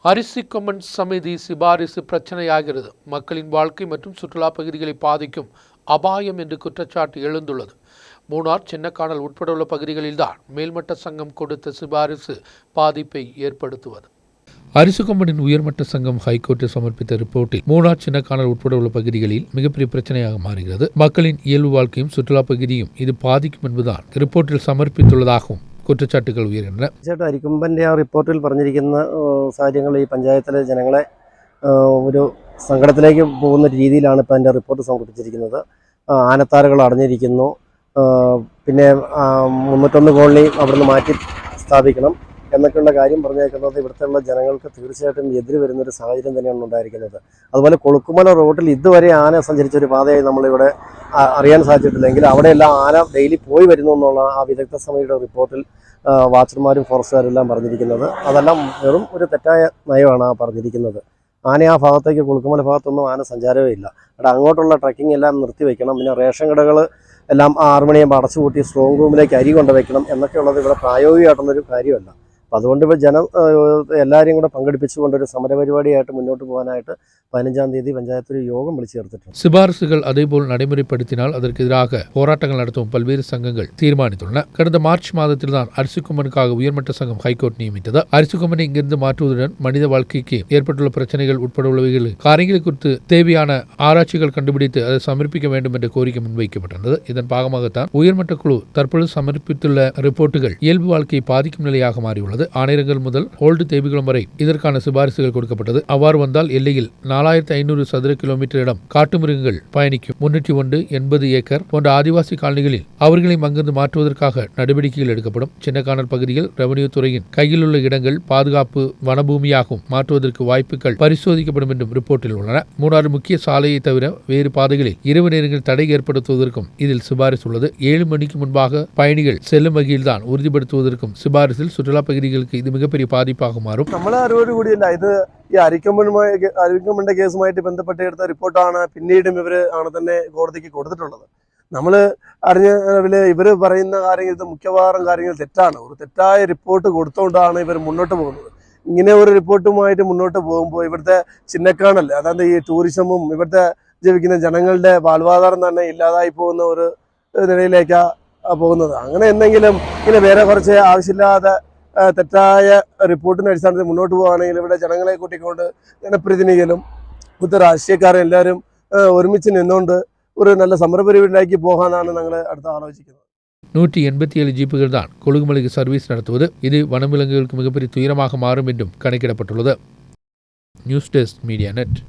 அரிசி கொம்மன் சமிதி சிபாரிசு பிரச்சனையாகிறது. மக்களின் வாழ்க்கை மற்றும் சுற்றுலா பகுதிகளை பாதிக்கும் அபாயம் என்று குற்றச்சாட்டு எழுந்துள்ளது. மூணார், சின்னக்கானல் உட்பட உள்ள பகுதிகளில்தான் மேல்மட்ட சங்கம் கொடுத்த சிபாரிசு பாதிப்பை ஏற்படுத்துவது. அரிசி கொம்பனின் உயர்மட்ட சங்கம் ஹைகோர்ட்டில் சமர்ப்பித்த ரிப்போர்ட்டில் மூணார், சின்னக்கானல் உட்பட உள்ள பகுதிகளில் மிகப்பெரிய பிரச்சனையாக மாறுகிறது. மக்களின் இயல்பு வாழ்க்கையும் சுற்றுலா பகுதியும் இது பாதிக்கும் என்பதுதான் ரிப்போர்ட்டில் சமர்ப்பித்துள்ளதாகவும் കുറ്റച്ചാട്ടുകൾ ഉയരുന്നു. അരിക്കൊമ്പൻ്റെ ആ റിപ്പോർട്ടിൽ പറഞ്ഞിരിക്കുന്ന സാഹചര്യങ്ങൾ ഈ പഞ്ചായത്തിലെ ജനങ്ങളെ ഒരു സങ്കടത്തിലേക്ക് പോകുന്ന രീതിയിലാണ് ഇപ്പോൾ അതിൻ്റെ റിപ്പോർട്ട് സമർപ്പിച്ചിരിക്കുന്നത്. ആനത്താരകൾ അടഞ്ഞിരിക്കുന്നു, പിന്നെ 301 കോളനി അവിടുന്ന് മാറ്റി സ്ഥാപിക്കണം എന്നൊക്കെയുള്ള കാര്യം പറഞ്ഞേക്കുന്നത് ഇവിടുത്തെയുള്ള ജനങ്ങൾക്ക് തീർച്ചയായിട്ടും എതിര് വരുന്നൊരു സാഹചര്യം തന്നെയാണ് ഉണ്ടായിരിക്കുന്നത്. അതുപോലെ കൊളുക്കുമല റോഡിൽ ഇതുവരെ ആന സഞ്ചരിച്ചൊരു പാതയായി നമ്മളിവിടെ അറിയാൻ സാധിച്ചിട്ടില്ലെങ്കിൽ അവിടെയെല്ലാം ആന ഡെയിലി പോയി വരുന്നു എന്നുള്ള ആ വിദഗ്ധ സമിതിയുടെ റിപ്പോർട്ടിൽ വാച്ചർമാരും ഫോറസ്റ്റുകാരും എല്ലാം പറഞ്ഞിരിക്കുന്നത്. അതെല്ലാം വെറും ഒരു തെറ്റായ നയമാണ് പറഞ്ഞിരിക്കുന്നത്. ആന ആ ഭാഗത്തേക്ക് കൊളുക്കുമല ഭാഗത്തൊന്നും ആന സഞ്ചാരമേ ഇല്ല. അവിടെ അങ്ങോട്ടുള്ള ട്രക്കിംഗ് എല്ലാം നിർത്തിവെക്കണം. പിന്നെ റേഷൻ കടകൾ എല്ലാം 6 മണിയാകുമ്പോൾ അടച്ചുപൂട്ടി സ്ട്രോങ് റൂമിലേക്ക് അരി കൊണ്ടുവയ്ക്കണം എന്നൊക്കെയുള്ളത് ഇവിടെ പ്രായോഗികമായിട്ടുള്ളൊരു കാര്യമല്ല. അപ്പോൾ അതുകൊണ്ട് ഇപ്പോൾ എല്ലാവരെയും കൂടെ പങ്കെടുപ്പിച്ചുകൊണ്ടൊരു സമരപരിപാടിയായിട്ട് മുന്നോട്ട് പോകാനായിട്ട് 15-ാം തീയതി പഞ്ചായത്ത് ഒരു യോഗം വിളിച്ചു ചേർത്തിട്ടുണ്ട്. சிபாரிசுகள் அதேபோல் நடைமுறைப்படுத்தினால் அதற்கு எதிராக போராட்டங்கள் நடத்தும் பல்வேறு சங்கங்கள் தீர்மானித்துள்ளன. கடந்த மார்ச் மாதத்தில் தான் அரிசி கொம்பனுக்காக உயர்மட்ட சங்கம் ஹைகோர்ட் நியமித்தது. அரிசி கொம்பனை இங்கிருந்து மாற்றுவதுடன் மனித வாழ்க்கைக்கு ஏற்பட்டுள்ள பிரச்சனைகள் உட்பட உள்ளவைகள் காரியங்களை குறித்து தேவையான ஆராய்ச்சிகள் கண்டுபிடித்து அதை சமர்ப்பிக்க வேண்டும் என்ற கோரிக்கை முன்வைக்கப்பட்டிருந்தது. இதன் பாகமாகத்தான் உயர்மட்ட குழு தற்பொழுது சமர்ப்பித்துள்ள ரிப்போர்ட்டுகள் இயல்பு வாழ்க்கையை பாதிக்கும் நிலையாக மாறியுள்ளது. ஆணையரங்கள் முதல் ஓல்டு தேவிகுளம் வரை இதற்கான சிபாரிசுகள் கொடுக்கப்பட்டது. அவ்வாறு வந்தால் எல்லையில் 4500 சதுர கிலோமீட்டர் இடம் காட்டு மிருகங்கள் பயணிக்கும். 301, 80 ஏக்கர் போன்ற ஆதிவாசி காலனிகளில் அவர்களையும் அங்கிருந்து மாற்றுவதற்காக நடவடிக்கைகள் எடுக்கப்படும். சின்னக்கானல் பகுதியில் ரெவன்யூ துறையின் கையில் உள்ள இடங்கள் பாதுகாப்பு வனபூமியாகவும் மாற்றுவதற்கு வாய்ப்புகள் பரிசோதிக்கப்படும் என்றும் ரிப்போர்ட்டில் உள்ளன. மூணாறு முக்கிய சாலையை தவிர வேறு பாதைகளில் இரவு நேரங்களில் தடை ஏற்படுத்துவதற்கும் இதில் சிபாரிசு உள்ளது. 7 மணிக்கு முன்பாக பயணிகள் செல்லும் வகையில்தான் உறுதிப்படுத்துவதற்கும் சிபாரிசில் சுற்றுலா பகுதிகளுக்கு இது மிகப்பெரிய பாதிப்பாக മാറും. നമ്മളെ അറിവോടുകൂടിയല്ല ഇത് ഈ അരിക്കൊമ്പന്റെ കേസുമായിട്ട് ബന്ധപ്പെട്ട് എടുത്ത റിപ്പോർട്ടാണ് പിന്നീടും ഇവർ ആണ് തന്നെ കോടതിക്ക് കൊടുത്തിട്ടുള്ളത്. നമ്മൾ അറിഞ്ഞ ഇവർ പറയുന്ന കാര്യങ്ങൾ ഇത് മിക്കവാറും കാര്യങ്ങൾ തെറ്റാണ്. ഒരു തെറ്റായ റിപ്പോർട്ട് കൊടുത്തുകൊണ്ടാണ് ഇവർ മുന്നോട്ട് പോകുന്നത്. ഇങ്ങനെ ഒരു റിപ്പോർട്ടുമായിട്ട് മുന്നോട്ട് പോകുമ്പോൾ ഇവിടുത്തെ ചിന്നക്കാണൽ, അതായത് ഈ ടൂറിസമും ഇവിടുത്തെ ജീവിക്കുന്ന ജനങ്ങളുടെ വാൽവാധാരം തന്നെ ഇല്ലാതായി പോകുന്ന ഒരു നിലയിലേക്കാണ് പോകുന്നത്. അങ്ങനെ എന്തെങ്കിലും ഇങ്ങനെ വേറെ കുറച്ച് ആവശ്യമില്ലാതെ തെറ്റായ റിപ്പോർട്ടിന്റെ അടിസ്ഥാനത്തിൽ മുന്നോട്ട് പോവുകയാണെങ്കിൽ ഇവിടെ ജനങ്ങളെ കൂട്ടിക്കൊണ്ട് ജനപ്രതിനിധികളും രാഷ്ട്രീയക്കാരും എല്ലാവരും ഒരുമിച്ച് നിന്നുകൊണ്ട് ഒരു നല്ല സമരപരിപാടിയിലേക്ക് പോകാനാണ് ഞങ്ങൾ അടുത്ത ആലോചിക്കുന്നത്. 187 ஜீப்புகள் தான் கொழுகுமலைக்கு சர்வீஸ் நடத்துவது. இது வனவிலங்குகளுக்கு மிகப்பெரிய துயரமாக மாறும் என்றும் கணக்கிடப்பட்டுள்ளது. News desk media net.